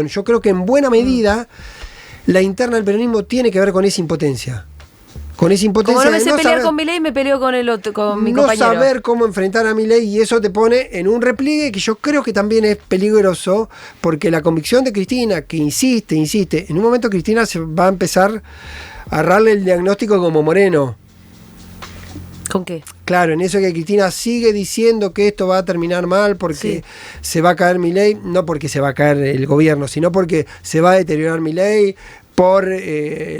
Yo creo que en buena medida la interna del peronismo tiene que ver con esa impotencia. Con esa impotencia. Como no me sé de pelear con Milei, me peleo con el otro, con mi compañero. No saber cómo enfrentar a Milei, y eso te pone en un repliegue que yo creo que también es peligroso, porque la convicción de Cristina, que insiste, en un momento Cristina se va a empezar a darle el diagnóstico como Moreno. ¿Con qué? Claro, en eso que Cristina sigue diciendo que esto va a terminar mal porque se va a caer Milei, no porque se va a caer el gobierno, sino porque se va a deteriorar Milei por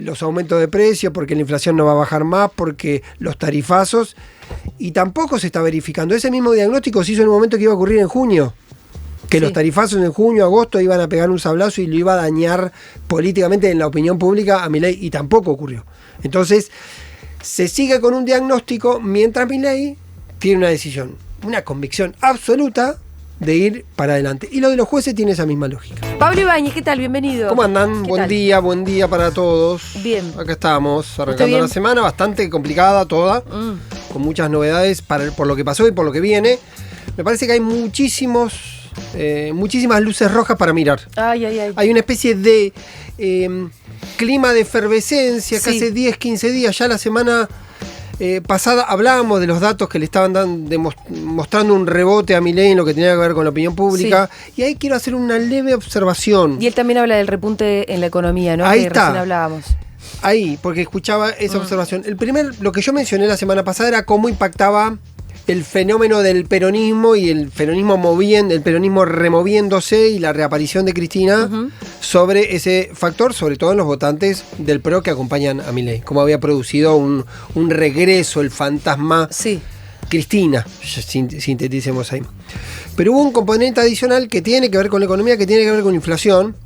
los aumentos de precios, porque la inflación no va a bajar más, porque los tarifazos, y tampoco se está verificando. Ese mismo diagnóstico se hizo en un momento que iba a ocurrir en junio, que los tarifazos en junio, agosto iban a pegar un sablazo y lo iba a dañar políticamente en la opinión pública a Milei, y tampoco ocurrió. Entonces se sigue con un diagnóstico mientras Milei tiene una decisión, una convicción absoluta de ir para adelante. Y lo de los jueces tiene esa misma lógica. Pablo Ibáñez, ¿qué tal? Bienvenido. ¿Cómo andan? Buen día para todos. Bien. Acá estamos, arrancando la semana, bastante complicada toda, con muchas novedades por lo que pasó y por lo que viene. Me parece que hay muchísimas luces rojas para mirar. Hay una especie de clima de efervescencia que hace 10, 15 días, ya la semana pasada hablábamos de los datos que le estaban mostrando un rebote a Milei en lo que tenía que ver con la opinión pública, y ahí quiero hacer una leve observación. Y él también habla del repunte en la economía, ¿no? Ahí que está. Recién hablábamos. Ahí, porque escuchaba esa observación. Lo que yo mencioné la semana pasada era cómo impactaba el fenómeno del peronismo y el peronismo removiéndose y la reaparición de Cristina sobre ese factor, sobre todo en los votantes del PRO que acompañan a Milei. Cómo había producido un regreso, el fantasma Cristina, sinteticemos ahí. Pero hubo un componente adicional que tiene que ver con la economía, que tiene que ver con inflación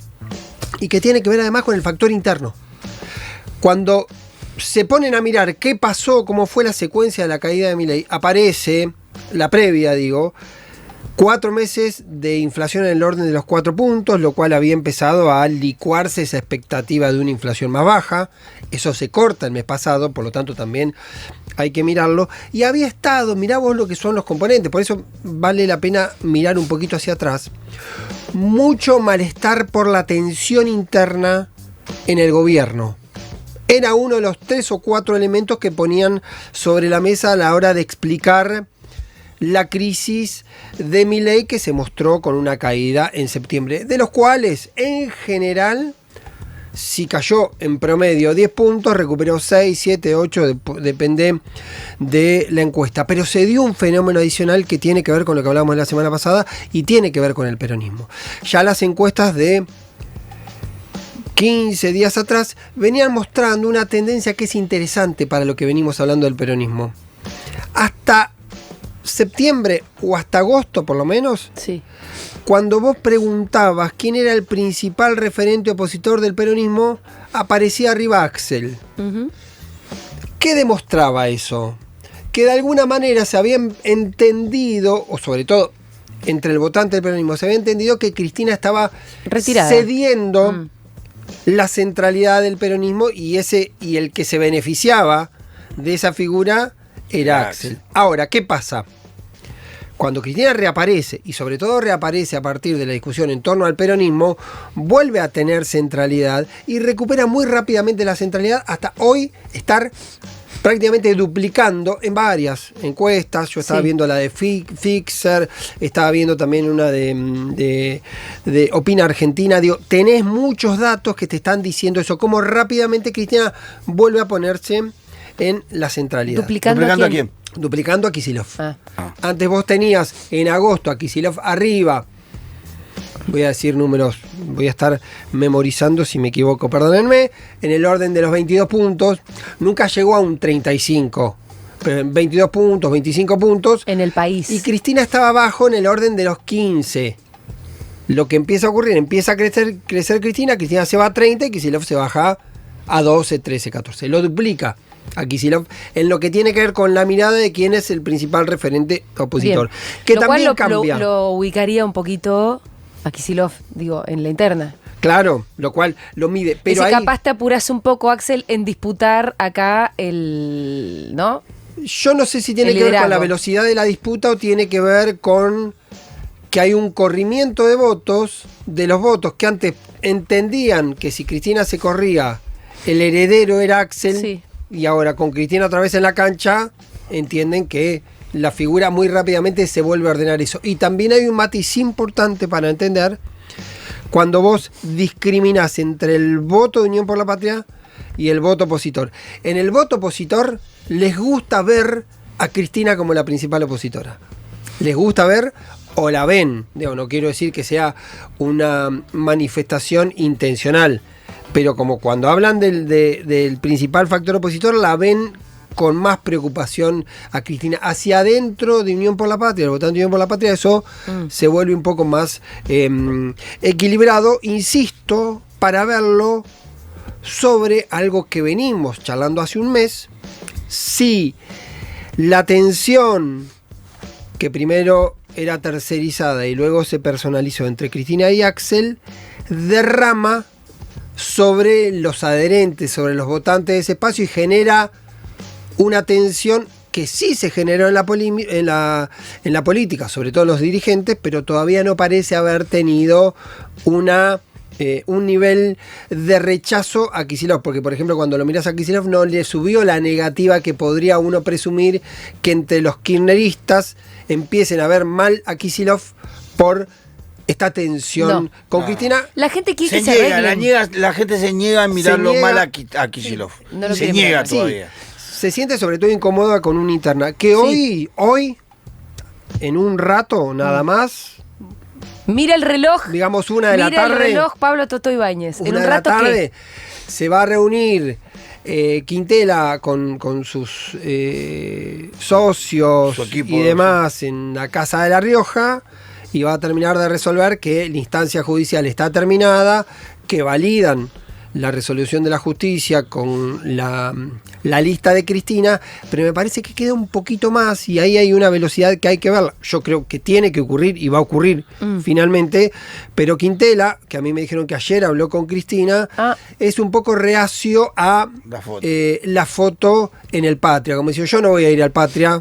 y que tiene que ver además con el factor interno. Cuando se ponen a mirar qué pasó, cómo fue la secuencia de la caída de Milei, aparece la previa, 4 meses de inflación en el orden de los 4 puntos, lo cual había empezado a licuarse esa expectativa de una inflación más baja. Eso se corta el mes pasado, por lo tanto también hay que mirarlo. Y había estado, mirá vos lo que son los componentes, por eso vale la pena mirar un poquito hacia atrás. Mucho malestar por la tensión interna en el gobierno. Era uno de los 3 o 4 elementos que ponían sobre la mesa a la hora de explicar la crisis de Milei, que se mostró con una caída en septiembre, de los cuales en general, si cayó en promedio 10 puntos, recuperó 6, 7, 8, depende de la encuesta. Pero se dio un fenómeno adicional que tiene que ver con lo que hablamos la semana pasada y tiene que ver con el peronismo. Ya las encuestas de 15 días atrás venían mostrando una tendencia que es interesante para lo que venimos hablando del peronismo. Hasta septiembre o hasta agosto por lo menos, cuando vos preguntabas quién era el principal referente opositor del peronismo, aparecía arriba Axel. ¿Qué demostraba eso? Que de alguna manera se había entendido, o sobre todo entre el votante del peronismo, se había entendido que Cristina estaba retirada, cediendo la centralidad del peronismo, y el que se beneficiaba de esa figura era Axel. Ahora, ¿qué pasa? Cuando Cristina reaparece, y sobre todo reaparece a partir de la discusión en torno al peronismo, vuelve a tener centralidad y recupera muy rápidamente la centralidad hasta hoy estar prácticamente duplicando en varias encuestas. Yo estaba viendo la de Fixer, estaba viendo también una de Opina Argentina. Tenés muchos datos que te están diciendo eso, cómo rápidamente Cristina vuelve a ponerse en la centralidad. ¿Duplicando a quién? Duplicando a Kicillof. Antes vos tenías en agosto a Kicillof arriba. Voy a decir números, voy a estar memorizando si me equivoco, perdónenme, en el orden de los 22 puntos, nunca llegó a un 35, pero 22 puntos, 25 puntos. En el país. Y Cristina estaba abajo en el orden de los 15. Lo que empieza a ocurrir, empieza a crecer Cristina se va a 30 y Kicillof se baja a 12, 13, 14. Lo duplica a Kicillof en lo que tiene que ver con la mirada de quién es el principal referente opositor. Bien. Que lo también cual cambia. Lo ubicaría un poquito a Kicillof, en la interna. Claro, lo cual lo mide. Pero ahí, capaz te apuras un poco, Axel, en disputar acá ¿no? Yo no sé si tiene que ver con la velocidad de la disputa o tiene que ver con que hay un corrimiento de votos, de los votos que antes entendían que si Cristina se corría, el heredero era Axel, Sí. y ahora con Cristina otra vez en la cancha, entienden que la figura muy rápidamente se vuelve a ordenar eso. Y también hay un matiz importante para entender cuando vos discriminás entre el voto de Unión por la Patria y el voto opositor. En el voto opositor les gusta ver a Cristina como la principal opositora. Les gusta ver o la ven. Digo, no quiero decir que sea una manifestación intencional, pero como cuando hablan del principal factor opositor, la ven con más preocupación a Cristina. Hacia adentro de Unión por la Patria, el votante de Unión por la Patria, eso se vuelve un poco más equilibrado, insisto, para verlo sobre algo que venimos charlando hace un mes. Si la tensión que primero era tercerizada y luego se personalizó entre Cristina y Axel, derrama sobre los adherentes, sobre los votantes de ese espacio y genera una tensión que sí se generó en la política, sobre todo los dirigentes, pero todavía no parece haber tenido un nivel de rechazo a Kicillof, porque por ejemplo cuando lo mirás a Kicillof no le subió la negativa que podría uno presumir que entre los kirchneristas empiecen a ver mal a Kicillof por esta tensión con Cristina. La gente quiere que Se se niega, arreglen. la gente se niega a mirarlo niega. mal a Kicillof. No lo Se quiere niega mirar. todavía. Se siente sobre todo incómoda con una interna que hoy, en un rato nada más, Mira el reloj. digamos una de la Mira tarde, el reloj, Pablo Toto Ibáñez. En una un de la rato tarde se va a reunir Quintela con sus socios Su equipo, y demás en la Casa de La Rioja y va a terminar de resolver que la instancia judicial está terminada, que validan la resolución de la justicia con la lista de Cristina, pero me parece que queda un poquito más y ahí hay una velocidad que hay que ver. Yo creo que tiene que ocurrir y va a ocurrir finalmente, pero Quintela, que a mí me dijeron que ayer habló con Cristina, es un poco reacio a la foto en el Patria, como decía, yo no voy a ir al Patria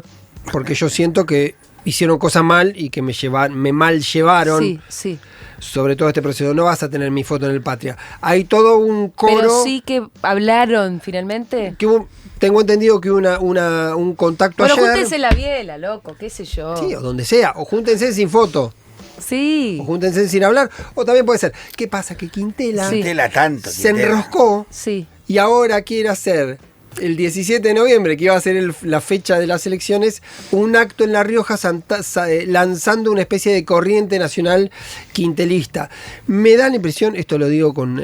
porque yo siento que hicieron cosas mal y que me mal llevaron. Sí, sí. Sobre todo este proceso, no vas a tener mi foto en el Patria. Hay todo un coro. Pero sí que hablaron finalmente. Que tengo entendido que un contacto Bueno, ayer. júntense en la biela, loco, qué sé yo. Sí, o donde sea. O júntense sin foto. Sí. O júntense sin hablar. O también puede ser. ¿Qué pasa? Que Quintela Sí. Quintela tanto. se Quintela. enroscó Sí. y ahora quiere hacer el 17 de noviembre, que iba a ser la fecha de las elecciones, un acto en La Rioja lanzando una especie de corriente nacional quintelista. Me da la impresión, esto lo digo con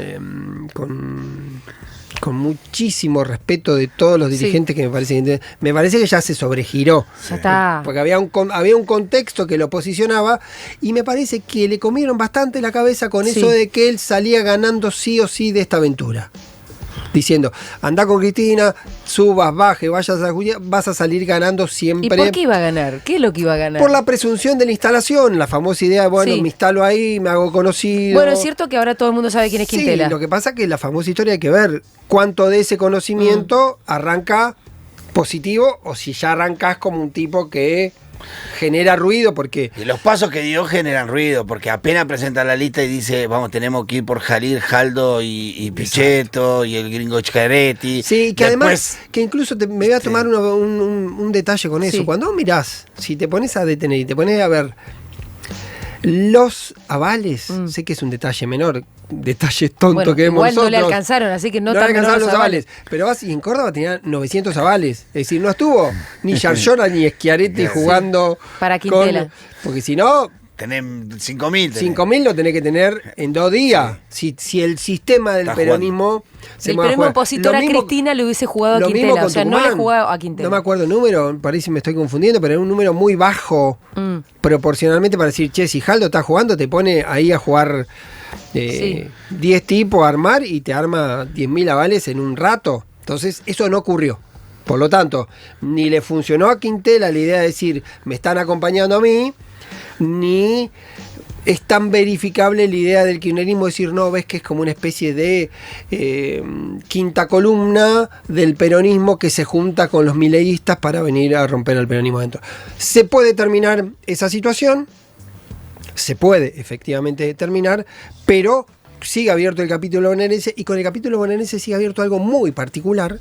muchísimo respeto de todos los dirigentes que me parece que ya se sobregiró. Ya está. Porque había un contexto que lo posicionaba y me parece que le comieron bastante la cabeza con eso de que él salía ganando sí o sí de esta aventura. Diciendo, anda con Cristina, subas, baje, vayas a Julia, vas a salir ganando siempre. ¿Y por qué iba a ganar? ¿Qué es lo que iba a ganar? Por la presunción de la instalación, la famosa idea de, bueno, me instalo ahí, me hago conocido. Bueno, es cierto que ahora todo el mundo sabe quién es Quintela. Sí, lo que pasa es que la famosa historia hay que ver cuánto de ese conocimiento arranca positivo o si ya arrancás como un tipo que genera ruido, porque Y los pasos que dio generan ruido, porque apenas presenta la lista y dice, vamos, tenemos que ir por Jalil, Jaldo y Pichetto y el gringo Chicaretti. sí, que Después, además, que incluso me voy a tomar un detalle con eso. Sí. Cuando vos mirás, si te pones a detener y te pones a ver los avales, sé que es un detalle menor, detalle tonto Bueno, que vemos igual nosotros. no le alcanzaron, así que no le tan alcanzaron menor los avales. Pero vas y en Córdoba tenía 900 avales. Es decir, no estuvo ni Yarlora ni Schiaretti jugando Para Quintela. porque si no, tenés 5.000. 5.000 lo tenés que tener en 2 días. Si el sistema del Está peronismo se El mueve a peronismo jugar. opositor Lo a mismo- Cristina le hubiese jugado a lo mismo Quintela. con O sea, no le Tucumán. jugaba a Quintela. No me acuerdo el número, parece que me estoy confundiendo, pero era un número muy bajo proporcionalmente para decir, che, si Jaldo está jugando, te pone ahí a jugar 10 tipos a armar y te arma 10.000 avales en un rato. Entonces, eso no ocurrió. Por lo tanto, ni le funcionó a Quintela la idea de decir, me están acompañando a mí, ni es tan verificable la idea del kirchnerismo decir, no, ves que es como una especie de quinta columna del peronismo que se junta con los mileístas para venir a romper al peronismo adentro. Se puede terminar esa situación. se puede efectivamente determinar, pero sigue abierto el capítulo bonaerense, y con el capítulo bonaerense sigue abierto algo muy particular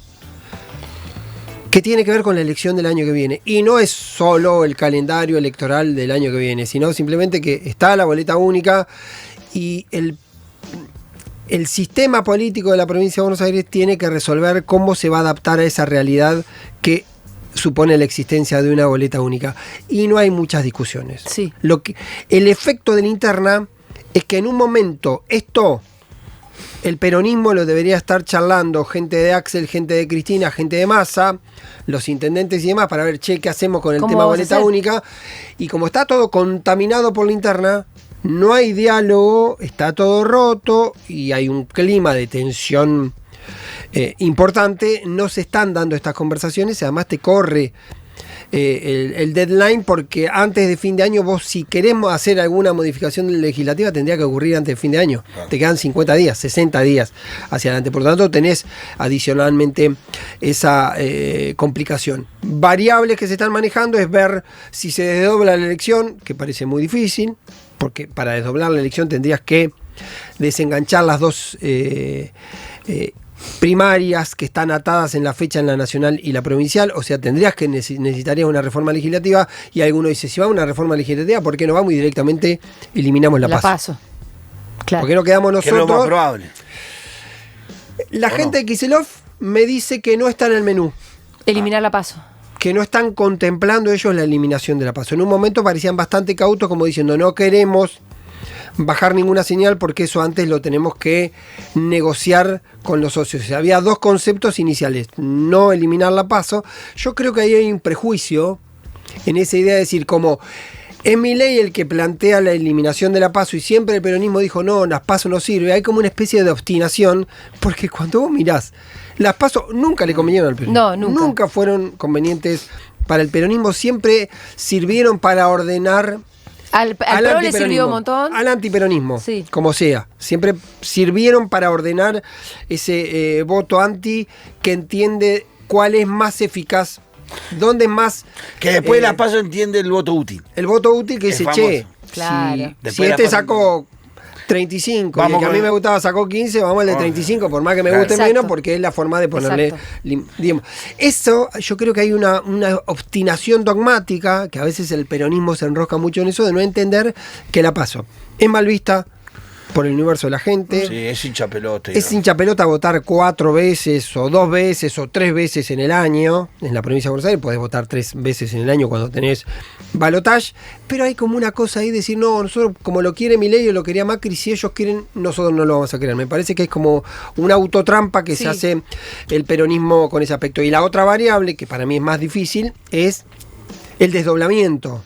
que tiene que ver con la elección del año que viene. Y no es solo el calendario electoral del año que viene, sino simplemente que está la boleta única y el sistema político de la provincia de Buenos Aires tiene que resolver cómo se va a adaptar a esa realidad que supone la existencia de una boleta única. Y no hay muchas discusiones. Sí. El efecto de la interna es que en un momento el peronismo lo debería estar charlando gente de Axel, gente de Cristina, gente de Massa, los intendentes y demás, para ver, ¿qué hacemos con el tema boleta única? Y como está todo contaminado por la interna, no hay diálogo, está todo roto y hay un clima de tensión importante. No se están dando estas conversaciones, además te corre el deadline, porque antes de fin de año vos, si queremos hacer alguna modificación legislativa, tendría que ocurrir antes de fin de año. Claro. Te quedan 50 días, 60 días hacia adelante. Por lo tanto, tenés adicionalmente esa complicación. Variables que se están manejando es ver si se desdobla la elección, que parece muy difícil, porque para desdoblar la elección tendrías que desenganchar las dos primarias que están atadas en la fecha en la nacional y la provincial. O sea, necesitarías una reforma legislativa, y alguno dice, si va a una reforma legislativa, ¿por qué no vamos y directamente eliminamos la PASO? Claro. ¿Por qué no quedamos nosotros? Que es lo más probable. La gente de Kicillof me dice que no está en el menú eliminar la PASO, que no están contemplando ellos la eliminación de la PASO. En un momento parecían bastante cautos, como diciendo, no queremos bajar ninguna señal porque eso antes lo tenemos que negociar con los socios. O sea, había dos conceptos iniciales: no eliminar la PASO. Yo creo que ahí hay un prejuicio en esa idea de decir, como es Milei el que plantea la eliminación de la PASO y siempre el peronismo dijo no, las PASO no sirve. Hay como una especie de obstinación, porque cuando vos mirás, las PASO nunca le convinieron al peronismo. No, nunca fueron convenientes para el peronismo, siempre sirvieron para ordenar al PRO le sirvió un montón. Al antiperonismo, sí, como sea. Siempre sirvieron para ordenar ese voto anti que entiende cuál es más eficaz, dónde es más... Que después de la PASO entiende el voto útil. El voto útil que dice, che, claro, si este sacó 35 y el que a mí me gustaba sacó 15, vamos al de 35, por más que me guste menos, porque es la forma de ponerle, digamos. Eso, yo creo que hay una obstinación dogmática, que a veces el peronismo se enrosca mucho en eso, de no entender que la PASO es mal vista por el universo de la gente. Sí, es hincha pelota. Es hincha pelota votar 4 veces o 2 veces o 3 veces en el año. En la provincia de Buenos Aires podés votar 3 veces en el año cuando tenés balotaje, pero hay como una cosa ahí de decir, no, nosotros como lo quiere Milei o lo quería Macri, si ellos quieren, nosotros no lo vamos a querer. Me parece que es como una autotrampa que se hace el peronismo con ese aspecto. Y la otra variable, que para mí es más difícil, es el desdoblamiento.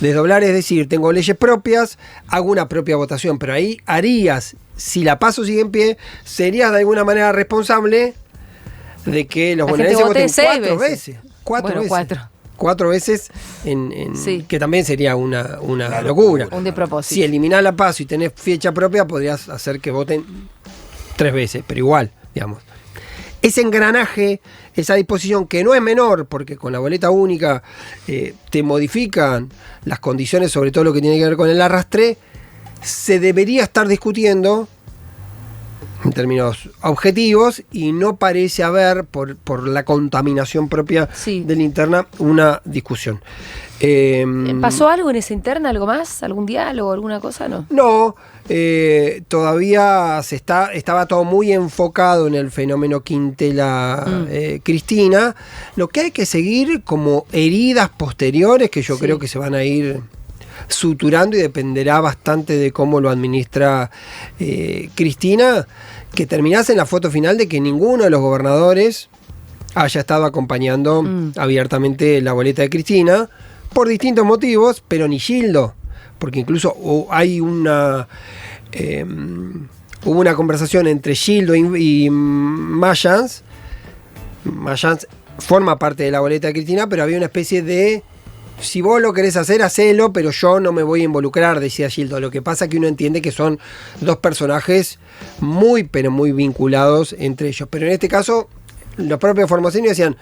Desdoblar es decir, tengo leyes propias, hago una propia votación, pero ahí harías, si la PASO sigue en pie, serías de alguna manera responsable de que los bonaerenses voten 4 veces. 4 veces que también sería una locura. Un despropósito. Si eliminás la PASO y tenés fecha propia, podrías hacer que voten 3 veces, pero igual, digamos. Ese engranaje, esa disposición que no es menor, porque con la boleta única te modifican las condiciones, sobre todo lo que tiene que ver con el arrastre, se debería estar discutiendo en términos objetivos, y no parece haber, por la contaminación propia de la interna, una discusión. ¿Pasó algo en esa interna? ¿Algo más? ¿Algún diálogo? ¿Alguna cosa? No, todavía estaba todo muy enfocado en el fenómeno Quintela-Cristina. Lo que hay que seguir como heridas posteriores, que yo creo que se van a ir suturando, y dependerá bastante de cómo lo administra Cristina, que terminase en la foto final de que ninguno de los gobernadores haya estado acompañando abiertamente la boleta de Cristina, por distintos motivos, pero ni Gildo, porque incluso hay hubo una conversación entre Gildo y Mayans. Mayans forma parte de la boleta de Cristina, pero había una especie de, si vos lo querés hacer, hacelo, pero yo no me voy a involucrar, decía Gildo. Lo que pasa es que uno entiende que son dos personajes muy, pero muy vinculados entre ellos. Pero en este caso, los propios formoseños decían,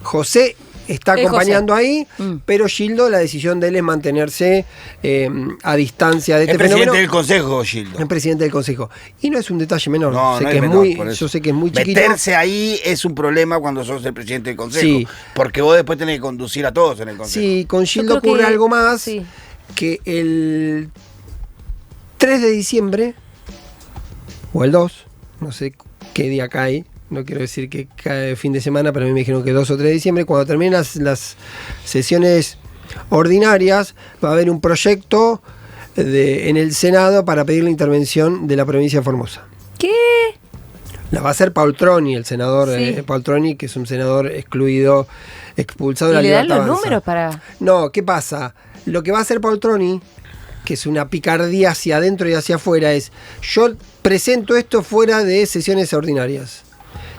José está acompañando ahí, pero Gildo, la decisión de él es mantenerse a distancia de este fenómeno. Es presidente del Consejo, Gildo. Es presidente del Consejo. Y no es un detalle menor. No, sé no que es es menor, muy, por eso. yo sé que es muy chiquito. Meterse ahí es un problema cuando sos el presidente del Consejo. Sí. Porque vos después tenés que conducir a todos en el Consejo. Sí, con Gildo creo ocurre que- algo más, sí. que el 3 de diciembre, o el 2, no sé qué día cae, no quiero decir que cae fin de semana, pero a mí me dijeron que 2 o 3 de diciembre, cuando terminen las sesiones ordinarias, va a haber un proyecto en el Senado para pedir la intervención de la provincia de Formosa. ¿Qué? La va a hacer Paul Troni, el senador Sí. Paul Troni, que es un senador excluido, expulsado de la ¿Y le dan Libertad los Avanza. números para...? No, ¿qué pasa? Lo que va a hacer Paul Troni, que es una picardía hacia adentro y hacia afuera, es: yo presento esto fuera de sesiones ordinarias.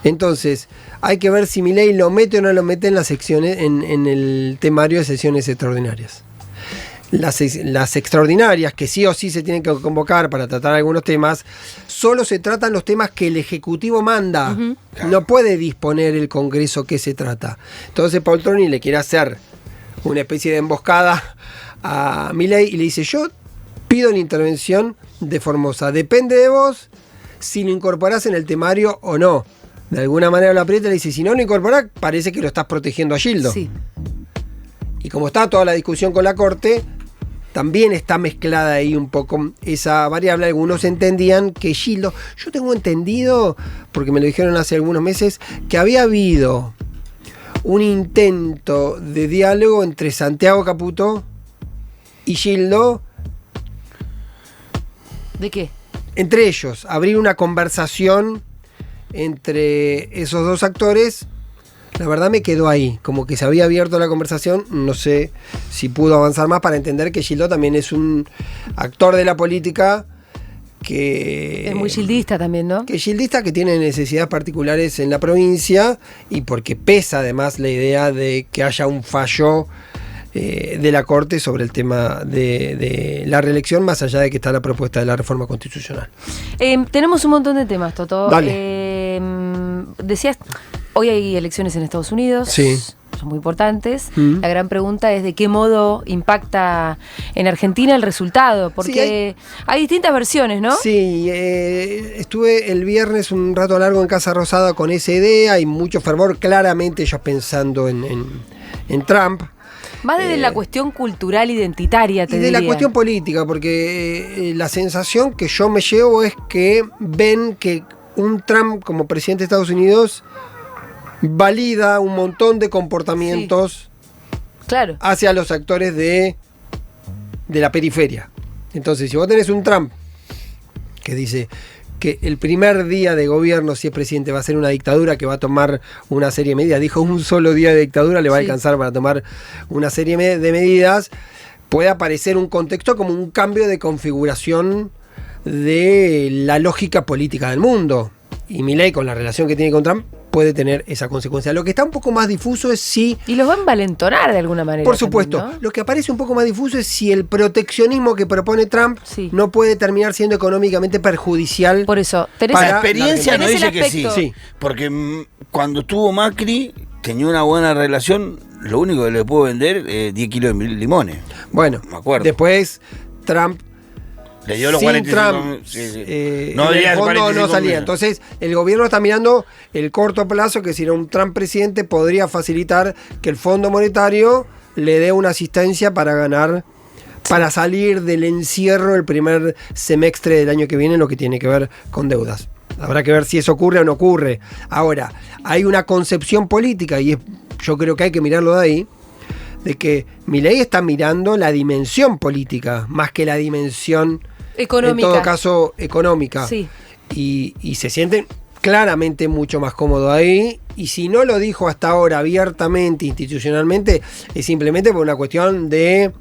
Entonces, hay que ver si Milei lo mete o no lo mete en las secciones, en el temario de sesiones extraordinarias. Las extraordinarias, que sí o sí se tienen que convocar para tratar algunos temas, solo se tratan los temas que el Ejecutivo manda. No puede disponer el Congreso qué se trata. Entonces Paul Troni le quiere hacer una especie de emboscada a Milei y le dice: yo pido la intervención de Formosa. Depende de vos si lo incorporás en el temario o no. De alguna manera lo aprieta y le dice: si no lo incorporás, parece que lo estás protegiendo a Gildo. Sí. Y como está toda la discusión con la Corte, también está mezclada ahí un poco esa variable. Algunos entendían que Gildo, yo tengo entendido, porque me lo dijeron hace algunos meses, que había habido un intento de diálogo entre Santiago Caputo y Gildo, ¿De qué? entre ellos, abrir una conversación entre esos dos actores. La verdad me quedó ahí, como que se había abierto la conversación. No sé si pudo avanzar más para entender que Gildo también es un actor de la política que... Es muy gildista también, ¿no? Que es gildista, que tiene necesidades particulares en la provincia, y porque pesa además la idea de que haya un fallo de la Corte sobre el tema de la reelección, más allá de que está la propuesta de la reforma constitucional. Tenemos un montón de temas, Toto. Dale. Decías, hoy hay elecciones en Estados Unidos. Sí. Son muy importantes. Mm. La gran pregunta es de qué modo impacta en Argentina el resultado, porque Sí, hay distintas versiones, ¿no? Sí, estuve el viernes un rato largo en Casa Rosada con esa idea, y mucho fervor, claramente ellos pensando en Trump. Más desde la cuestión cultural identitaria, te Y de diría. la cuestión política, porque la sensación que yo me llevo es que ven que un Trump como presidente de Estados Unidos valida un montón de comportamientos Claro. hacia los actores de la periferia. Entonces, si vos tenés un Trump que dice que el primer día de gobierno, si es presidente, va a ser una dictadura, que va a tomar una serie de medidas, dijo un solo día de dictadura le va a Sí. alcanzar para tomar una serie de medidas, puede aparecer un contexto como un cambio de configuración de la lógica política del mundo. Y Milei, con la relación que tiene con Trump, puede tener esa consecuencia. Lo que está un poco más difuso es si... Y los va a envalentonar de alguna manera. Por supuesto, también, ¿no? lo que aparece un poco más difuso es si el proteccionismo que propone Trump Sí. no puede terminar siendo económicamente perjudicial. Por eso, tenés, Para La experiencia tenés nos el dice que sí. aspecto. Sí. Porque cuando estuvo Macri, tenía una buena relación. Lo único que le puedo vender es 10 kilos de limones. Bueno, Me acuerdo. después Trump, Le dio los sin 45 Trump, sí, sí. en No el diría fondo 45 no salía. millones. Entonces, el gobierno está mirando el corto plazo, que si era un Trump presidente podría facilitar que el Fondo Monetario le dé una asistencia para ganar, para salir del encierro el primer semestre del año que viene, lo que tiene que ver con deudas. Habrá que ver si eso ocurre o no ocurre. Ahora, hay una concepción política, y yo creo que hay que mirarlo de ahí, de que Milei está mirando la dimensión política más que la dimensión, Económica. en todo caso, económica. Sí. Y se sienten claramente mucho más cómodos ahí. Y si no lo dijo hasta ahora abiertamente, institucionalmente, es simplemente por una cuestión de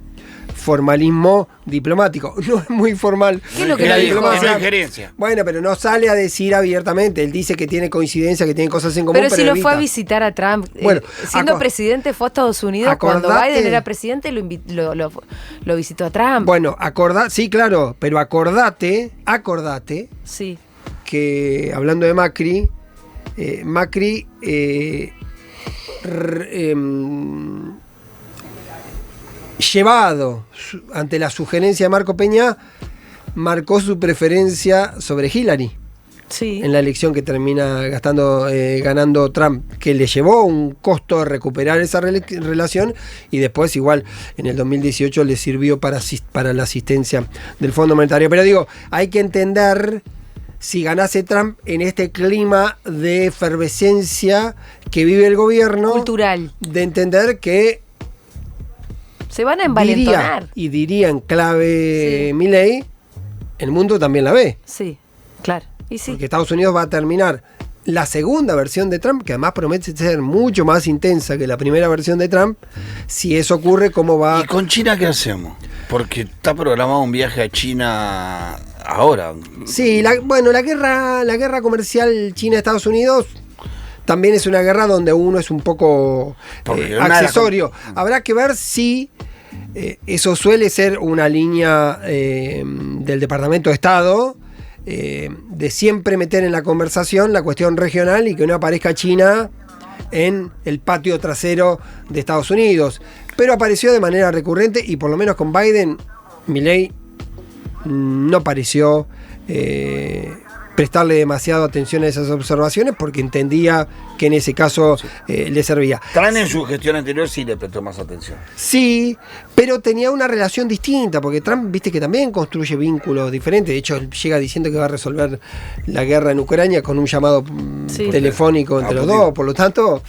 formalismo diplomático. No es muy formal. ¿Qué es lo que la le dijo? diplomacia- Es una injerencia. Bueno, pero no sale a decir abiertamente. Él dice que tiene coincidencia, que tiene cosas en común. Pero si lo fue a evita. visitar a Trump, Bueno, siendo presidente fue a Estados Unidos, cuando acordate- Biden era presidente lo visitó a Trump. Bueno, sí, claro, pero acordate Sí. que, hablando de Macri, Macri llevado ante la sugerencia de Marco Peña, marcó su preferencia sobre Hillary. Sí. En la elección que termina ganando Trump, que le llevó un costo recuperar esa relación, y después igual en el 2018 le sirvió para la asistencia del Fondo Monetario. Pero digo, hay que entender, si ganase Trump en este clima de efervescencia que vive el gobierno, cultural, de entender que se van a envalentonar. Diría en clave Milei, el mundo también la ve. Sí, claro. Y sí. Porque Estados Unidos va a terminar la segunda versión de Trump, que además promete ser mucho más intensa que la primera versión de Trump. Si eso ocurre, ¿cómo va? ¿Y con China qué hacemos? Porque está programado un viaje a China ahora. Sí, la guerra comercial China-Estados Unidos también es una guerra donde uno es un poco accesorio. Habrá que ver si eso suele ser una línea del Departamento de Estado, de siempre meter en la conversación la cuestión regional y que no aparezca China en el patio trasero de Estados Unidos. Pero apareció de manera recurrente, y por lo menos con Biden, Milei no pareció prestarle demasiada atención a esas observaciones, porque entendía que en ese caso le servía. Trump en su gestión anterior sí le prestó más atención. Sí, pero tenía una relación distinta, porque Trump, viste que también construye vínculos diferentes. De hecho, él llega diciendo que va a resolver la guerra en Ucrania con un llamado telefónico entre los dos. Por lo tanto,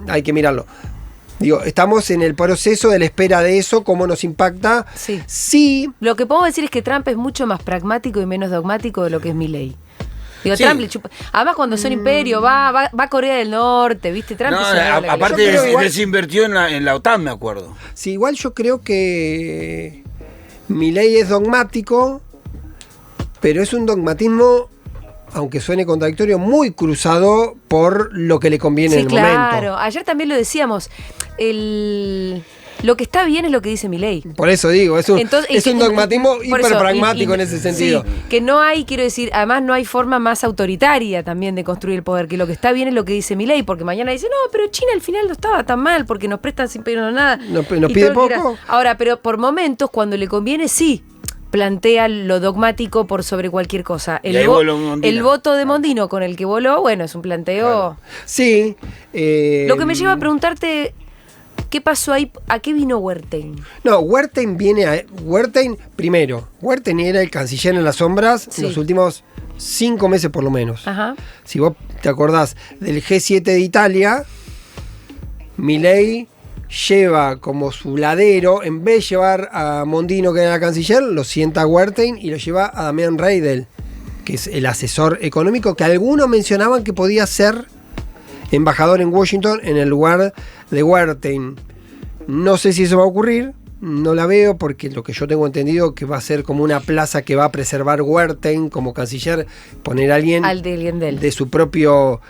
hay que mirarlo. Digo, estamos en el proceso de la espera de eso, cómo nos impacta. Sí. Lo que puedo decir es que Trump es mucho más pragmático y menos dogmático de lo que es Milei. Digo, sí. Trump le chupa. Además, cuando son imperio, va a Corea del Norte, ¿viste? Trump aparte desinvirtió en la OTAN, me acuerdo. Sí, igual yo creo que Milei es dogmático, pero es un dogmatismo, aunque suene contradictorio, muy cruzado por lo que le conviene en el momento. Claro, ayer también lo decíamos, lo que está bien es lo que dice Milei. Por eso digo, es un dogmatismo hiperpragmático en ese sentido. Sí, que no hay, quiero decir, además no hay forma más autoritaria también de construir el poder, que lo que está bien es lo que dice Milei, porque mañana dice, no, pero China al final no estaba tan mal, porque nos prestan sin pedir nada. Nos pide poco. Ahora, pero por momentos, cuando le conviene, sí plantea lo dogmático por sobre cualquier cosa. El voto de Mondino con el que voló, bueno, es un planteo. Claro. Sí. Lo que me lleva a preguntarte, ¿qué pasó ahí? ¿A qué vino Wertheim? No, Wertheim primero, Wertheim era el canciller en las sombras en los últimos 5 meses por lo menos. Ajá. Si vos te acordás del G7 de Italia, Milei lleva como su ladero, en vez de llevar a Mondino, que era la canciller, lo sienta a Wertheim y lo lleva a Damián Reidel, que es el asesor económico, que algunos mencionaban que podía ser embajador en Washington en el lugar de Wertheim. No sé si eso va a ocurrir, no la veo, porque lo que yo tengo entendido que va a ser como una plaza que va a preservar Wertheim como canciller, poner a alguien de su propia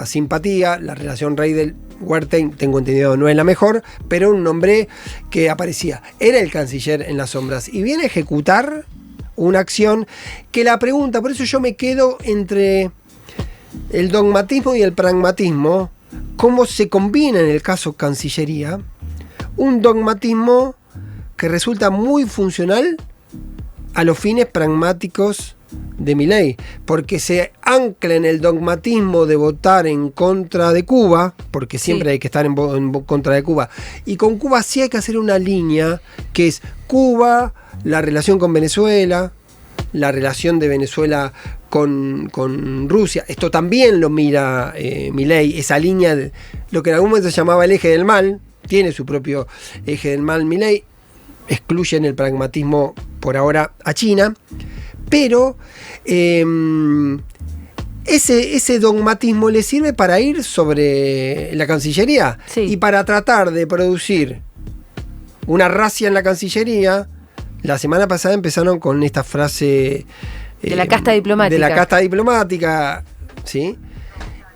simpatía. La relación Reidel-Wertheim, tengo entendido, no es la mejor, pero un nombre que aparecía. Era el canciller en las sombras y viene a ejecutar una acción que la pregunta, por eso yo me quedo entre el dogmatismo y el pragmatismo, cómo se combina en el caso Cancillería un dogmatismo que resulta muy funcional a los fines pragmáticos de Milei, porque se ancla en el dogmatismo de votar en contra de Cuba, porque siempre hay que estar en contra de Cuba, y con Cuba sí hay que hacer una línea que es Cuba, la relación con Venezuela, la relación de Venezuela con Rusia. Esto también lo mira Milei, esa línea de lo que en algún momento se llamaba el eje del mal. Tiene su propio eje del mal Milei, excluyen el pragmatismo por ahora a China, pero ese dogmatismo le sirve para ir sobre la Cancillería y para tratar de producir una racia en la Cancillería. La semana pasada empezaron con esta frase de la casta diplomática. De la casta diplomática, ¿sí?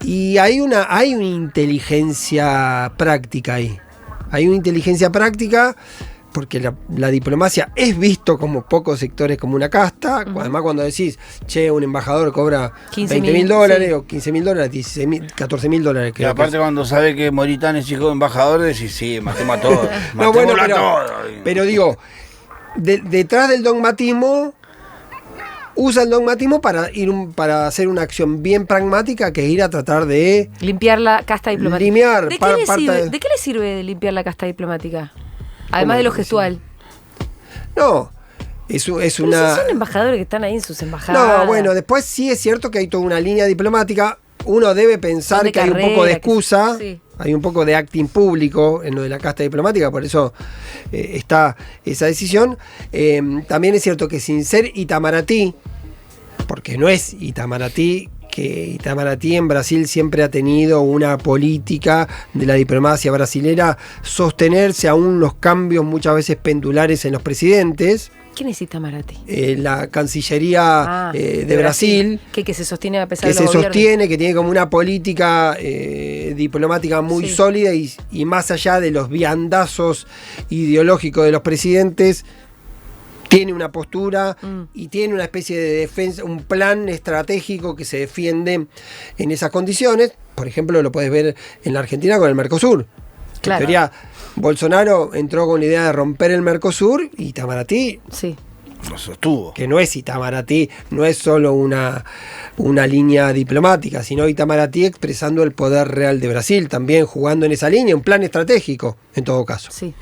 Y hay una inteligencia práctica ahí. Hay una inteligencia práctica porque la diplomacia es visto como pocos sectores como una casta. Además, cuando decís, che, un embajador cobra $20.000 sí. o $15.000, $14.000. Y aparte, cuando sabe que Moritán es hijo de embajador, decís, sí, matemos a todos. No, bueno, matémoslo a todos. pero digo, detrás del dogmatismo, usa el dogmatismo para hacer una acción bien pragmática, que es ir a tratar de limpiar la casta diplomática. Limpiar ¿De qué le sirve limpiar la casta diplomática? Además de lo gestual. No, es Pero una... si son embajadores que están ahí en sus embajadas. No, bueno, después sí es cierto que hay toda una línea diplomática. Uno debe pensar que hay un poco de excusa, sí. Hay un poco de acting público en lo de la casta diplomática, por eso está esa decisión. También es cierto que sin ser Itamaraty, porque no es Itamaraty, que Itamaraty en Brasil siempre ha tenido una política de la diplomacia brasilera sostenerse aún los cambios muchas veces pendulares en los presidentes. ¿Quién es Itamaraty? La Cancillería de Brasil. Que se sostiene a pesar de los gobiernos. Que se sostiene, que tiene como una política diplomática muy sólida y más allá de los viandazos ideológicos de los presidentes, tiene una postura y tiene una especie de defensa, un plan estratégico que se defiende en esas condiciones. Por ejemplo, lo puedes ver en la Argentina con el Mercosur. Claro. En teoría, Bolsonaro entró con la idea de romper el Mercosur y Itamaraty lo sostuvo. Que no es Itamaraty, no es solo una línea diplomática, sino Itamaraty expresando el poder real de Brasil, también jugando en esa línea, un plan estratégico, en todo caso. Sí.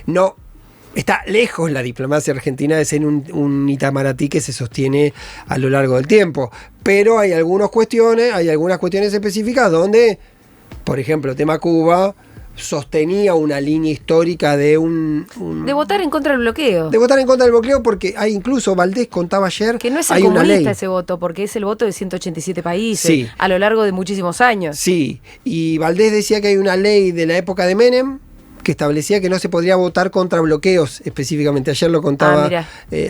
No. Está lejos la diplomacia argentina de ser un Itamaraty que se sostiene a lo largo del tiempo. Pero hay algunas cuestiones específicas donde, por ejemplo, el tema Cuba sostenía una línea histórica de de votar en contra del bloqueo. De votar en contra del bloqueo, porque hay incluso, Valdés contaba ayer, que no es el hay una comunista ley. Ese voto, porque es el voto de 187 países Sí. a lo largo de muchísimos años. Sí, y Valdés decía que hay una ley de la época de Menem que establecía que no se podría votar contra bloqueos específicamente. Ayer lo contaba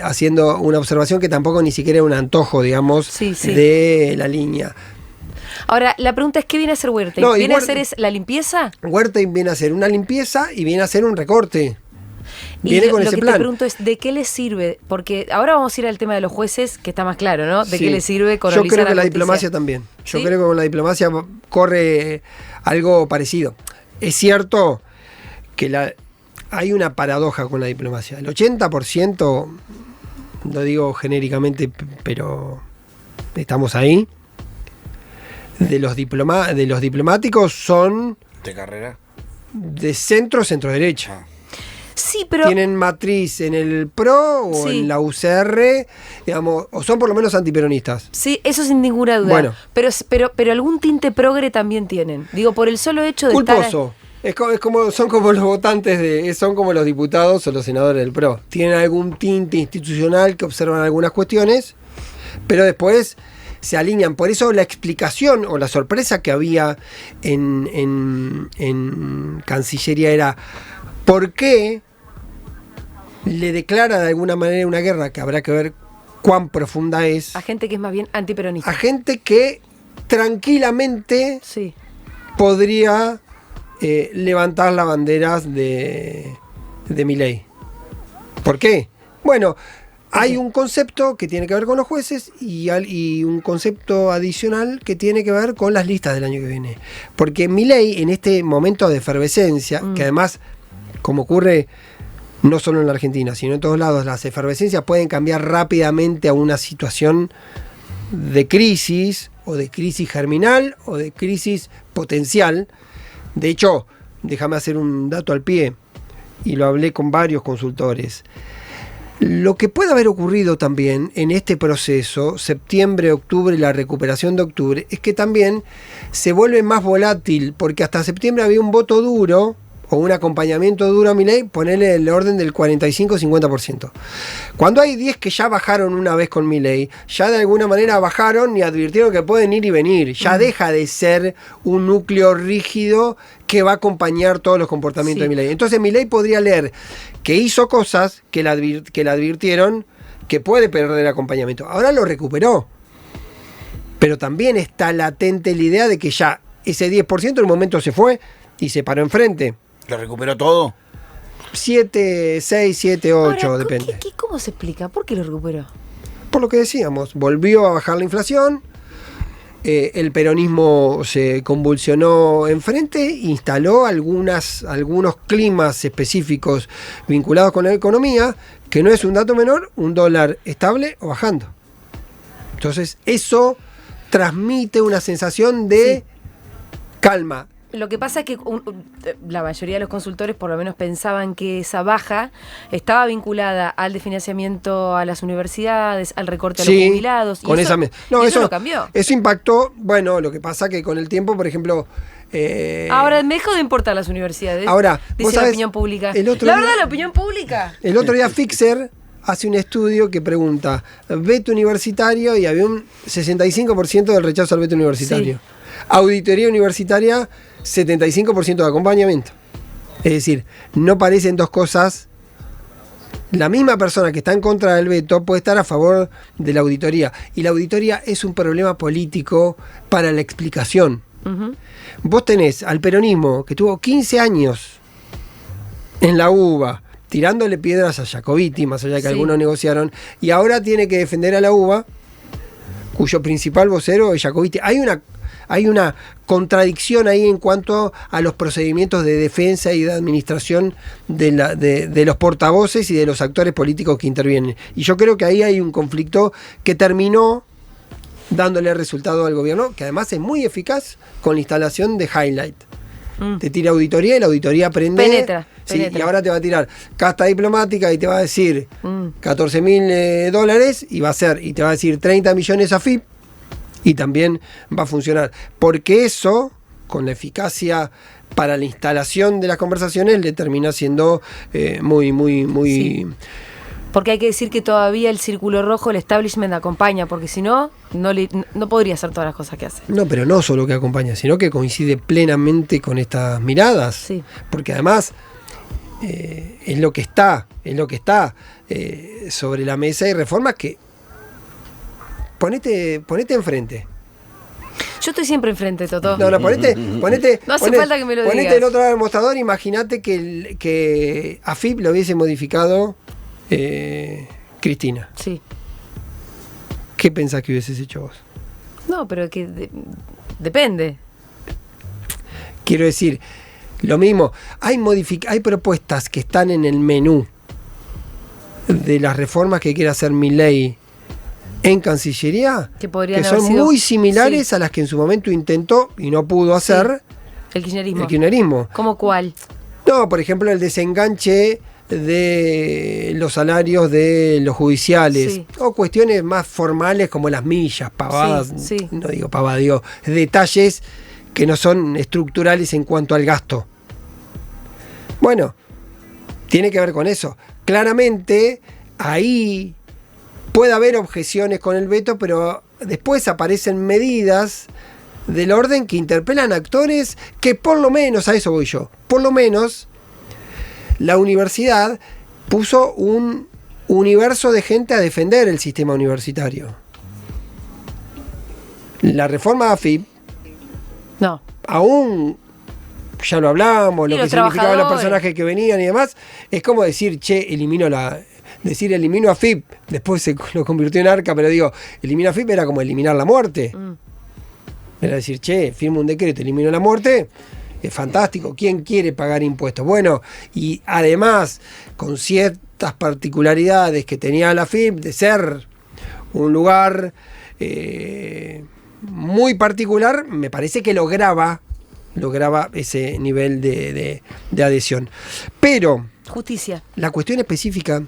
haciendo una observación que tampoco ni siquiera era un antojo, digamos, de la línea. Ahora, la pregunta es, ¿qué viene a hacer Huerta? ¿Viene a hacer la limpieza? Huerta viene a hacer una limpieza y viene a hacer un recorte. Viene con ese plan. Lo que te pregunto es, ¿de qué le sirve? Porque ahora vamos a ir al tema de los jueces, que está más claro, ¿no? ¿De qué le sirve colonizar? Yo creo que la diplomacia también. Yo creo que con la diplomacia corre algo parecido. Es cierto que hay una paradoja con la diplomacia. El 80%, lo digo genéricamente, pero estamos ahí, de los diplomáticos son... ¿De carrera? De centro-derecha. Sí, pero... Tienen matriz en el PRO o en la UCR, digamos, o son por lo menos antiperonistas. Sí, eso sin ninguna duda. Bueno. Pero algún tinte progre también tienen. Digo, por el solo hecho de culposo. Son como los votantes son como los diputados o los senadores del PRO. Tienen algún tinte institucional que observan algunas cuestiones, pero después se alinean. Por eso la explicación o la sorpresa que había en Cancillería era ¿por qué le declara de alguna manera una guerra, que habrá que ver cuán profunda es, a gente que es más bien antiperonista? A gente que tranquilamente podría levantar las banderas de Milei. ¿Por qué? Bueno, hay un concepto que tiene que ver con los jueces y un concepto adicional que tiene que ver con las listas del año que viene. Porque Milei, en este momento de efervescencia, que además, como ocurre no solo en la Argentina, sino en todos lados, las efervescencias pueden cambiar rápidamente a una situación de crisis, o de crisis germinal, o de crisis potencial. De hecho, déjame hacer un dato al pie, y lo hablé con varios consultores. Lo que puede haber ocurrido también en este proceso, septiembre, octubre, la recuperación de octubre, es que también se vuelve más volátil, porque hasta septiembre había un voto duro, o un acompañamiento duro a Milei, ponerle el orden del 45-50%. Cuando hay 10 que ya bajaron una vez con Milei, ya de alguna manera bajaron y advirtieron que pueden ir y venir. Ya deja de ser un núcleo rígido que va a acompañar todos los comportamientos de Milei. Entonces Milei podría leer que hizo cosas que le advirtieron que puede perder el acompañamiento. Ahora lo recuperó. Pero también está latente la idea de que ya ese 10% en un momento se fue y se paró enfrente. ¿Lo recuperó todo? 7, 6, 7, 8, Ahora, depende. ¿Cómo se explica? ¿Por qué lo recuperó? Por lo que decíamos, volvió a bajar la inflación, el peronismo se convulsionó enfrente, instaló algunos climas específicos vinculados con la economía, que no es un dato menor, un dólar estable o bajando. Entonces, eso transmite una sensación de calma. Lo que pasa es que la mayoría de los consultores por lo menos pensaban que esa baja estaba vinculada al desfinanciamiento a las universidades, al recorte a los jubilados. Con eso lo cambió. Eso impactó. Bueno, lo que pasa que con el tiempo, por ejemplo... ahora me dejó de importar las universidades. Ahora, dice la opinión pública. La opinión pública. El otro día Fixer hace un estudio que pregunta veto universitario y había un 65% del rechazo al veto universitario. Sí. Auditoría universitaria, 75% de acompañamiento. Es decir, no parecen dos cosas. La misma persona que está en contra del veto puede estar a favor de la auditoría. Y la auditoría es un problema político para la explicación. Uh-huh. Vos tenés al peronismo que tuvo 15 años en la UBA tirándole piedras a Jacobiti, más allá de que algunos negociaron, y ahora tiene que defender a la UBA, cuyo principal vocero es Jacobiti. Hay una contradicción ahí en cuanto a los procedimientos de defensa y de administración de los portavoces y de los actores políticos que intervienen. Y yo creo que ahí hay un conflicto que terminó dándole resultado al gobierno, que además es muy eficaz con la instalación de Highlight. Te tira auditoría y la auditoría penetra. Y ahora te va a tirar casta diplomática y te va a decir $14.000 y te va a decir 30 millones a FIP. Y también va a funcionar. Porque eso, con la eficacia para la instalación de las conversaciones, le termina siendo muy... Sí. Porque hay que decir que todavía el círculo rojo, el establishment acompaña, porque si no, no podría hacer todas las cosas que hace. No, pero no solo que acompaña, sino que coincide plenamente con estas miradas. Sí. Porque además es lo que está sobre la mesa. Hay reformas que... Ponete enfrente. Yo estoy siempre enfrente, Totó. No, ponete. No hace falta que me lo digas. Ponete el otro lado del mostrador. Imagínate que AFIP lo hubiese modificado Cristina. Sí. ¿Qué pensás que hubieses hecho vos? No, pero que depende. Quiero decir, lo mismo. Hay propuestas que están en el menú de las reformas que quiere hacer Milei en Cancillería, que son muy similares a las que en su momento intentó y no pudo hacer el kirchnerismo. ¿Cómo cuál? No, por ejemplo, el desenganche de los salarios de los judiciales, o cuestiones más formales como las millas, pavadas, no digo pavadas, digo detalles que no son estructurales en cuanto al gasto. Bueno, tiene que ver con eso. Claramente, ahí puede haber objeciones con el veto, pero después aparecen medidas del orden que interpelan a actores que por lo menos, a eso voy yo, por lo menos la universidad puso un universo de gente a defender el sistema universitario. La reforma AFIP, no. Aún ya lo hablamos, lo que significaban los personajes que venían y demás, es como decir, elimino AFIP, después se lo convirtió en ARCA, pero digo, elimino AFIP era como eliminar la muerte. Era decir, firmo un decreto, elimino la muerte, es fantástico. ¿Quién quiere pagar impuestos? Bueno, y además, con ciertas particularidades que tenía la AFIP, de ser un lugar muy particular, me parece que lograba ese nivel de adhesión. Pero justicia. La cuestión específica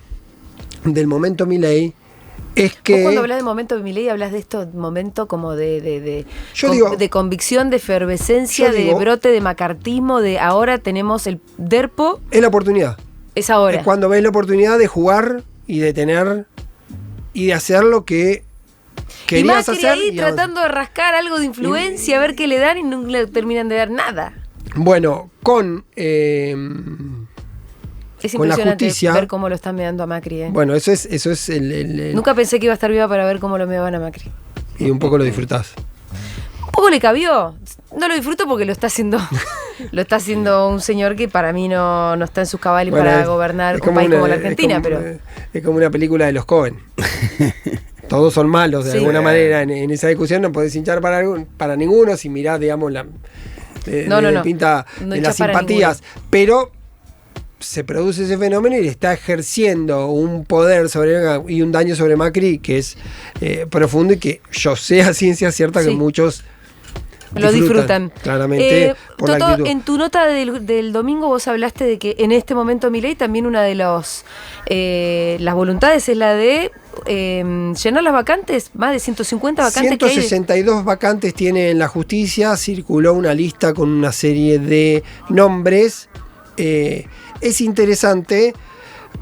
del momento Milei es que... ¿Vos cuando hablas de momento de Milei hablas de esto, momento como de convicción, de efervescencia, de brote de macartismo, de ahora tenemos el DERPO? Es la oportunidad. Es ahora. Es cuando ves la oportunidad de jugar y de tener y de hacer lo que querías hacer. Ahí tratando de rascar algo de influencia, a ver qué le dan y no le terminan de dar nada. Bueno, con impresionante la justicia, ver cómo lo están meando a Macri. Bueno, eso es el... Nunca pensé que iba a estar viva para ver cómo lo meaban a Macri. Y un poco lo disfrutás. Un poco le cabió. No lo disfruto porque lo está haciendo lo está haciendo un señor que para mí no está en sus cabales Bueno, para gobernar un como país una- como la Argentina, es como una película de los Cohen. Todos son malos de Sí. alguna manera. En esa discusión no podés hinchar para ninguno si mirás, digamos, No. pinta No de hinchás las para simpatías. Pero se produce ese fenómeno y le está ejerciendo un poder y un daño sobre Macri que es profundo y que yo sé a ciencia cierta que Sí. muchos lo disfrutan. claramente por la Toto, actitud. en tu nota del domingo vos hablaste de que en este momento Milei también una de las voluntades es la de llenar las vacantes, más de 150 vacantes que hay. 162 vacantes tiene en la justicia, circuló una lista con una serie de nombres. Es interesante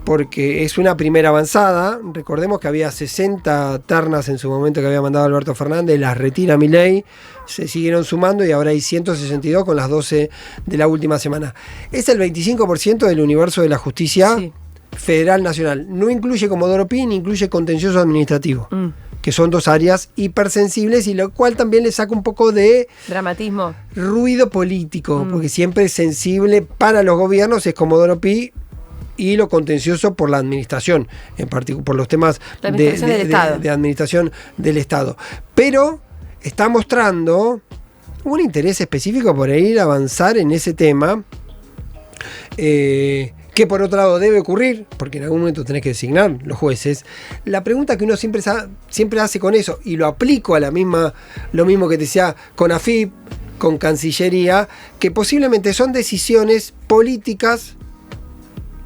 porque es una primera avanzada. Recordemos que había 60 ternas en su momento que había mandado Alberto Fernández, las retira Milei, se siguieron sumando y ahora hay 162 con las 12 de la última semana. Es el 25% del universo de la justicia Sí. federal nacional. No incluye Comodoro Pi ni incluye contencioso administrativo, que son dos áreas hipersensibles y lo cual también le saca un poco de Dramatismo. ruido político, porque siempre es sensible para los gobiernos, es Comodoro Pi y lo contencioso por la administración, en particular por los temas La administración del Estado. de administración del Estado. Pero está mostrando un interés específico por ir a avanzar en ese tema, que por otro lado debe ocurrir, porque en algún momento tenés que designar los jueces. La pregunta que uno siempre hace con eso, y lo aplico a lo mismo que te decía con AFIP, con Cancillería, que posiblemente son decisiones políticas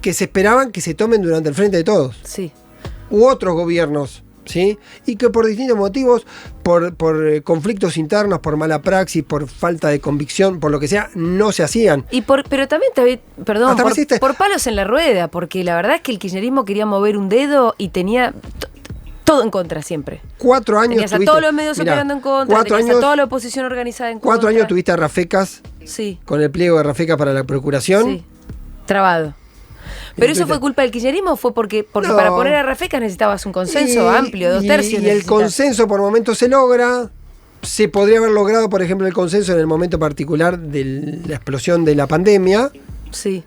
que se esperaban que se tomen durante el Frente de Todos, Sí. u otros gobiernos, ¿sí? Y que por distintos motivos, por conflictos internos, por mala praxis, por falta de convicción, por lo que sea, no se hacían. Pero también, perdón, Hasta resiste. por palos en la rueda, porque la verdad es que el kirchnerismo quería mover un dedo y tenía todo en contra siempre. 4 años Tenías a tuviste, todos los medios mirá, operando en contra, 4 tenías a años, toda la oposición organizada en 4 contra. años tuviste a Rafecas Sí, con el pliego de Rafecas para la procuración. sí, trabado. ¿Pero eso Twitter. fue culpa del kirchnerismo o fue porque No. para poner a Rafecas necesitabas un consenso amplio, 2/3? Y el necesitas? consenso por momentos se logra. Se podría haber logrado, por ejemplo, el consenso en el momento particular de la explosión de la pandemia. Sí.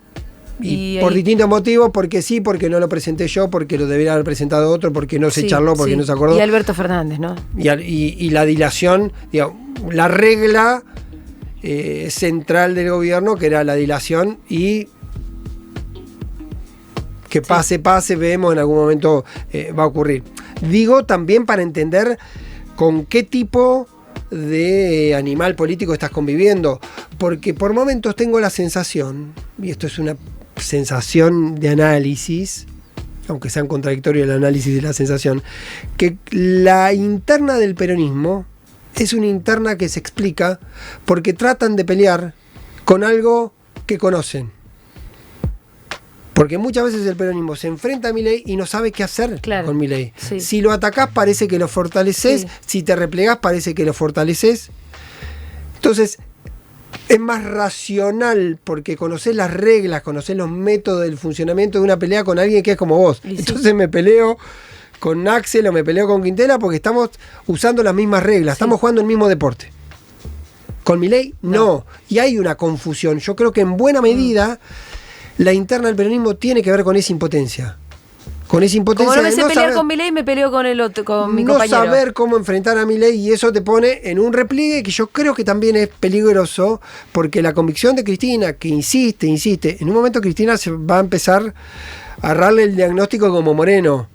Y Y por ahí- distintos motivos, porque sí, porque no lo presenté yo, porque lo debería haber presentado otro, porque no se Sí, charló, porque sí. no se acordó. Y Alberto Fernández, ¿no? Y la dilación, digamos, la regla central del gobierno, que era la dilación, y que pase, vemos en algún momento va a ocurrir. Digo también para entender con qué tipo de animal político estás conviviendo, porque por momentos tengo la sensación, y esto es una sensación de análisis, aunque sean contradictorios el análisis de la sensación, que la interna del peronismo es una interna que se explica porque tratan de pelear con algo que conocen. Porque muchas veces el peronismo se enfrenta a Milei y no sabe qué hacer Claro, con Milei. sí. Si lo atacás parece que lo fortaleces, Sí. si te replegás parece que lo fortaleces. Entonces es más racional porque conocés las reglas, conocés los métodos del funcionamiento de una pelea con alguien que es como vos. Y sí. Entonces me peleo con Axel o me peleo con Quintela porque estamos usando las mismas reglas, Sí. estamos jugando el mismo deporte. Con Milei, no. Y hay una confusión. Yo creo que en buena medida la interna del peronismo tiene que ver con esa impotencia. Con esa impotencia Como no me de sé no pelear saber- con Milei, me peleo con el otro, con mi no compañero. saber cómo enfrentar a Milei, y eso te pone en un repliegue que yo creo que también es peligroso, porque la convicción de Cristina, que insiste, en un momento Cristina se va a empezar a darle el diagnóstico como Moreno.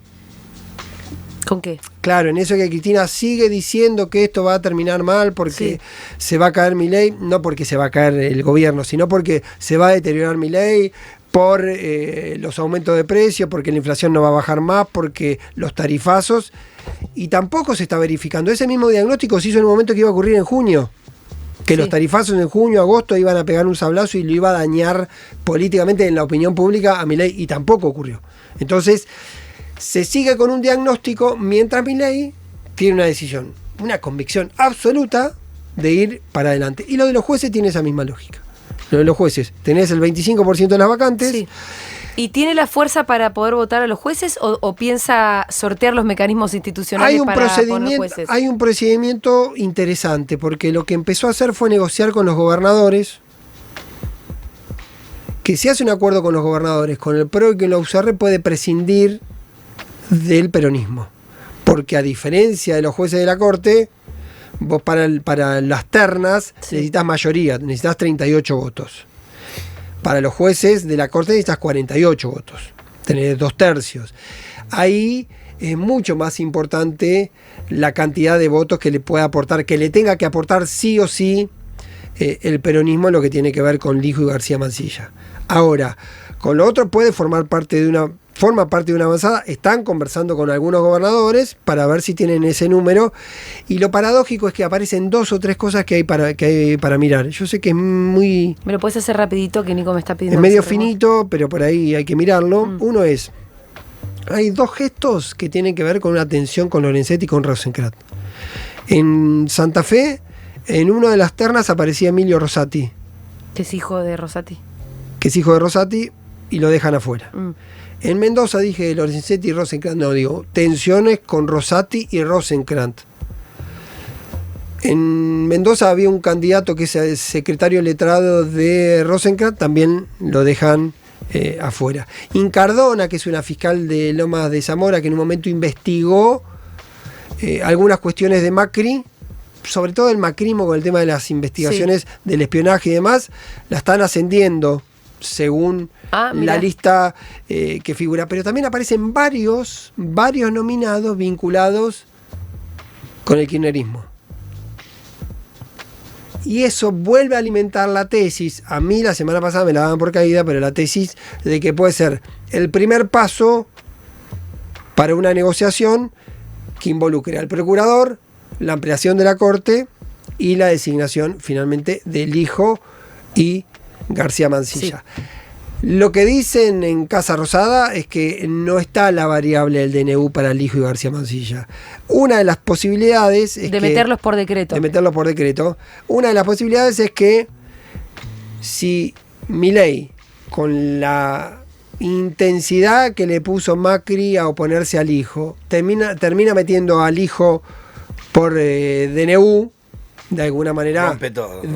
¿Con qué? Claro, en eso que Cristina sigue diciendo que esto va a terminar mal porque Sí. se va a caer Milei, no porque se va a caer el gobierno, sino porque se va a deteriorar Milei por los aumentos de precios, porque la inflación no va a bajar más, porque los tarifazos, y tampoco se está verificando. Ese mismo diagnóstico se hizo en el momento que iba a ocurrir en junio, que Sí. los tarifazos en junio, agosto iban a pegar un sablazo y lo iba a dañar políticamente en la opinión pública a Milei, y tampoco ocurrió. Entonces, se sigue con un diagnóstico mientras Milei tiene una decisión, una convicción absoluta de ir para adelante. Y lo de los jueces tiene esa misma lógica. Lo de los jueces, tenés el 25% de las vacantes. Sí. ¿Y tiene la fuerza para poder votar a los jueces o piensa sortear los mecanismos institucionales Hay un para poner procedimiento, jueces? hay un procedimiento interesante, porque lo que empezó a hacer fue negociar con los gobernadores que si hace un acuerdo con los gobernadores, con el PRO y con la UCR, puede prescindir del peronismo. Porque a diferencia de los jueces de la Corte, vos para las ternas necesitas mayoría, necesitas 38 votos. Para los jueces de la Corte necesitas 48 votos, tenés 2/3. Ahí es mucho más importante la cantidad de votos que le pueda aportar, que le tenga que aportar sí o sí el peronismo en lo que tiene que ver con Lijo y García Mansilla. Ahora, con lo otro forma parte de una avanzada. Están conversando con algunos gobernadores para ver si tienen ese número, y lo paradójico es que aparecen 2 o 3 cosas que hay para mirar. Yo sé que es muy... ¿Me lo puedes hacer rapidito, que Nico me está pidiendo? Es medio finito, pero por ahí hay que mirarlo. Uno es, hay 2 gestos que tienen que ver con una tensión con Lorenzetti y con Rosenkrantz. En Santa Fe, en una de las ternas aparecía Emilio Rosati, Que es hijo de Rosati. y lo dejan afuera. En Mendoza dije Lorenzetti y Rosenkrantz, no, digo, tensiones con Rosati y Rosenkrantz. En Mendoza había un candidato que es el secretario letrado de Rosenkrantz, también lo dejan afuera. Incardona, que es una fiscal de Lomas de Zamora, que en un momento investigó algunas cuestiones de Macri, sobre todo el macrismo con el tema de las investigaciones del espionaje y demás, la están ascendiendo según la lista que figura, pero también aparecen varios nominados vinculados con el kirchnerismo. Y eso vuelve a alimentar la tesis, a mí la semana pasada me la daban por caída, pero la tesis de que puede ser el primer paso para una negociación que involucre al procurador, la ampliación de la Corte y la designación finalmente de Lijo y García Mansilla. Sí. Lo que dicen en Casa Rosada es que no está la variable del DNU para Lijo y García Mansilla. Una de las posibilidades es meterlos por decreto. De meterlos por decreto. Una de las posibilidades es que si Milei, con la intensidad que le puso Macri a oponerse al Lijo, termina metiendo al Lijo por DNU, de alguna manera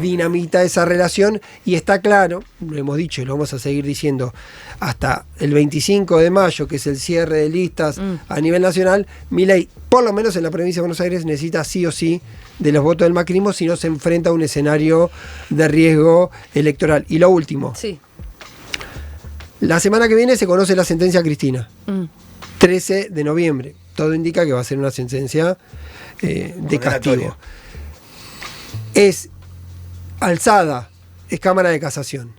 dinamita esa relación, y está claro, lo hemos dicho y lo vamos a seguir diciendo hasta el 25 de mayo, que es el cierre de listas a nivel nacional, Milei, por lo menos en la provincia de Buenos Aires, necesita sí o sí de los votos del macrismo, si no se enfrenta a un escenario de riesgo electoral. Y lo último, la semana que viene se conoce la sentencia a Cristina, 13 de noviembre, todo indica que va a ser una sentencia de castigo. Es alzada, es Cámara de Casación.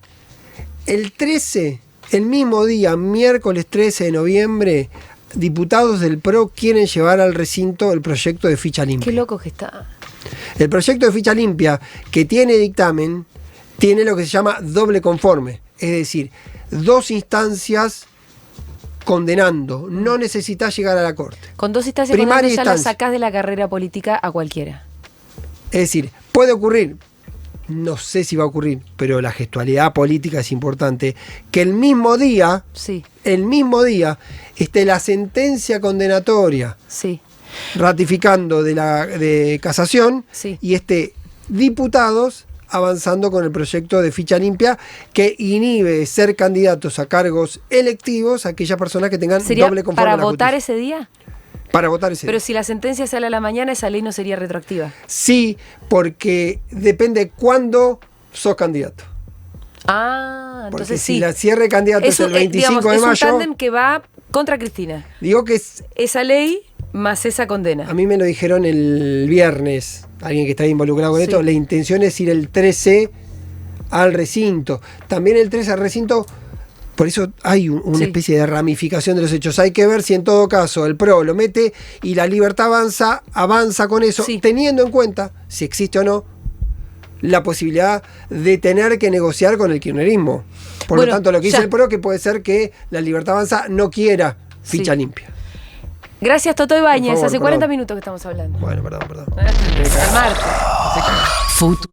El 13, el mismo día, miércoles 13 de noviembre, diputados del PRO quieren llevar al recinto el proyecto de ficha limpia. Qué loco que está. El proyecto de ficha limpia, que tiene dictamen, tiene lo que se llama doble conforme. Es decir, 2 instancias condenando. No necesitas llegar a la Corte. Con 2 instancias condenando ya la sacás de la carrera política a cualquiera. Es decir, puede ocurrir, no sé si va a ocurrir, pero la gestualidad política es importante, que el mismo día esté la sentencia condenatoria ratificando de casación y esté diputados avanzando con el proyecto de ficha limpia que inhibe ser candidatos a cargos electivos a aquellas personas que tengan doble conforme para a la votar justicia. ese día. Para votar ese día. Pero si la sentencia sale a la mañana, esa ley no sería retroactiva. Sí, porque depende cuándo sos candidato. Entonces porque si la cierre de candidato es el 25 de mayo. Es un tándem que va contra Cristina. Digo que es esa ley más esa condena. A mí me lo dijeron el viernes, alguien que está involucrado con esto, la intención es ir el 13 al recinto. También el 13 al recinto. Por eso hay una especie de ramificación de los hechos. Hay que ver si en todo caso el PRO lo mete y la Libertad avanza con eso, teniendo en cuenta, si existe o no, la posibilidad de tener que negociar con el kirchnerismo. Por lo tanto, lo que dice el PRO, que puede ser que la Libertad Avanza no quiera ficha limpia. Gracias, Toto Ibáñez. Hace 40 minutos que estamos hablando. Bueno, perdón. El martes.